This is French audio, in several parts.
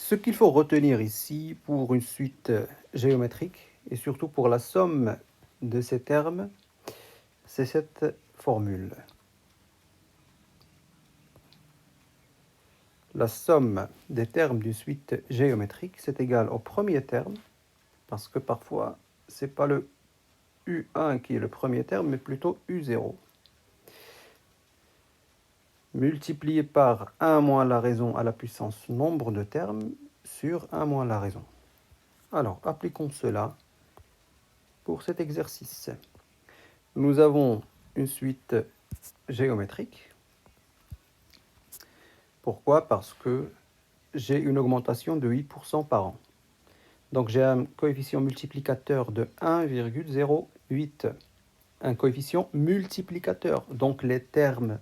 Ce qu'il faut retenir ici pour une suite géométrique et surtout pour la somme de ces termes, c'est cette formule. La somme des termes d'une suite géométrique, c'est égal au premier terme, parce que parfois, ce n'est pas le U1 qui est le premier terme, mais plutôt U0. Multiplié par 1 moins la raison à la puissance nombre de termes sur 1 moins la raison. Alors, appliquons cela pour cet exercice. Nous avons une suite géométrique. Pourquoi? Parce que j'ai une augmentation de 8% par an. Donc j'ai un coefficient multiplicateur de 1,08. Un coefficient multiplicateur. Donc les termes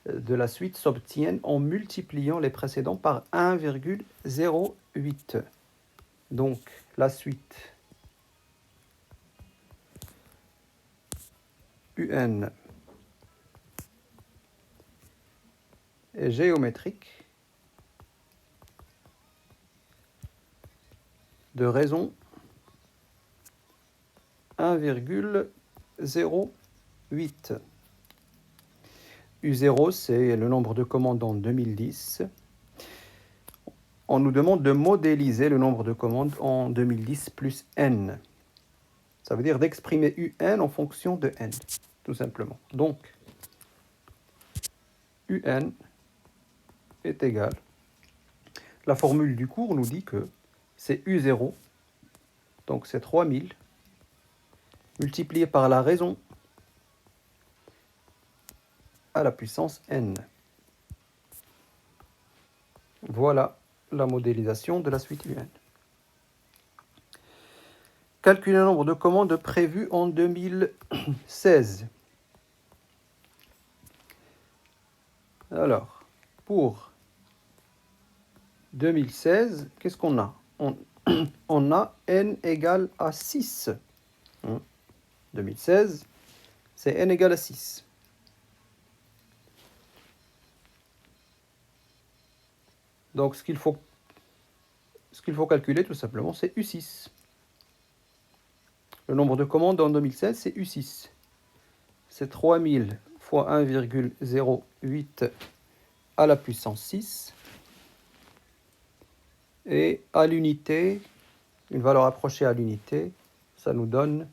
de la suite s'obtiennent en multipliant les précédents par 1,08. Donc la suite UN est géométrique de raison 1,08. U0, c'est le nombre de commandes en 2010. On nous demande de modéliser le nombre de commandes en 2010 plus n. Ça veut dire d'exprimer UN en fonction de n, tout simplement. Donc, UN est égal. La formule du cours nous dit que c'est U0, donc c'est 3000, multiplié par la raison à la puissance n. Voilà la modélisation de la suite UN. Calculer le nombre de commandes prévues en 2016. Alors, pour 2016, qu'est-ce qu'on a? On a n égale à 6. 2016, c'est n égale à 6. Donc, ce qu'il faut calculer, tout simplement, c'est U6. Le nombre de commandes en 2016, c'est U6. C'est 3000 fois 1,08 à la puissance 6. Et à l'unité, une valeur approchée à l'unité, ça nous donne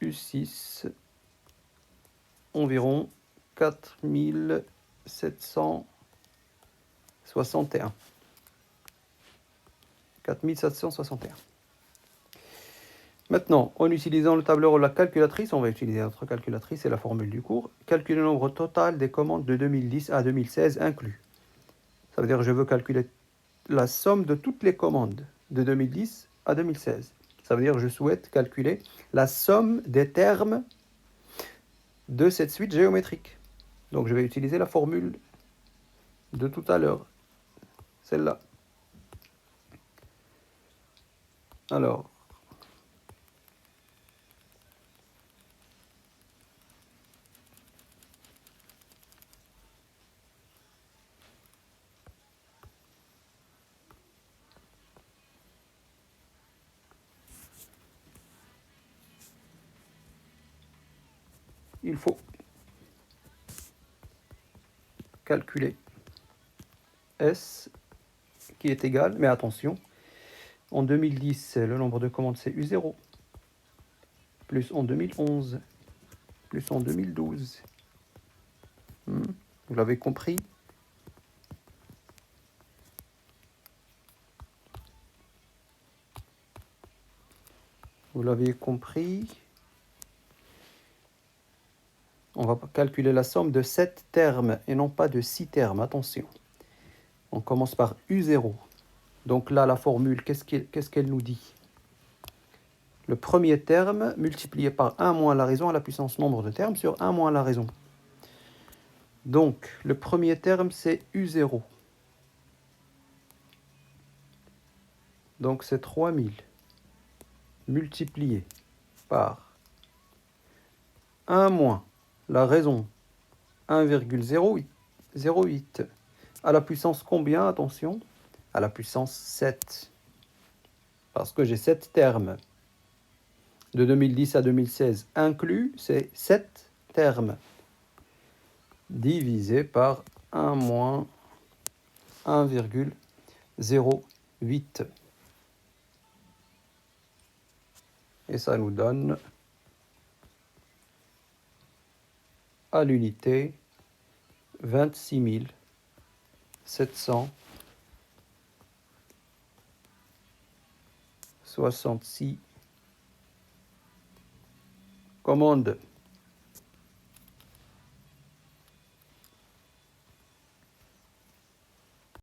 U6 environ 4761. 4761. Maintenant, en utilisant le tableur ou la calculatrice, on va utiliser notre calculatrice et la formule du cours. Calculer le nombre total des commandes de 2010 à 2016 inclus. Ça veut dire que je veux calculer la somme de toutes les commandes de 2010 à 2016. Ça veut dire que je souhaite calculer la somme des termes de cette suite géométrique. Donc je vais utiliser la formule de tout à l'heure, celle-là. Alors, il faut calculer S qui est égal, mais attention, en 2010, le nombre de commandes c'est U0, plus en 2011, plus en 2012. Vous l'avez compris? Vous l'avez compris? On va calculer la somme de 7 termes et non pas de 6 termes. Attention. On commence par U0. Donc là, la formule, qu'est-ce qu'elle nous dit? Le premier terme multiplié par 1 moins la raison à la puissance nombre de termes sur 1 moins la raison. Donc, le premier terme, c'est U0. Donc, c'est 3000 multiplié par 1 moins la raison 1,08 à la puissance combien? Attention, à la puissance 7. Parce que j'ai 7 termes. De 2010 à 2016 inclus, c'est 7 termes. Divisé par 1 moins 1,08. Et ça nous donne à l'unité 26 766 commandes.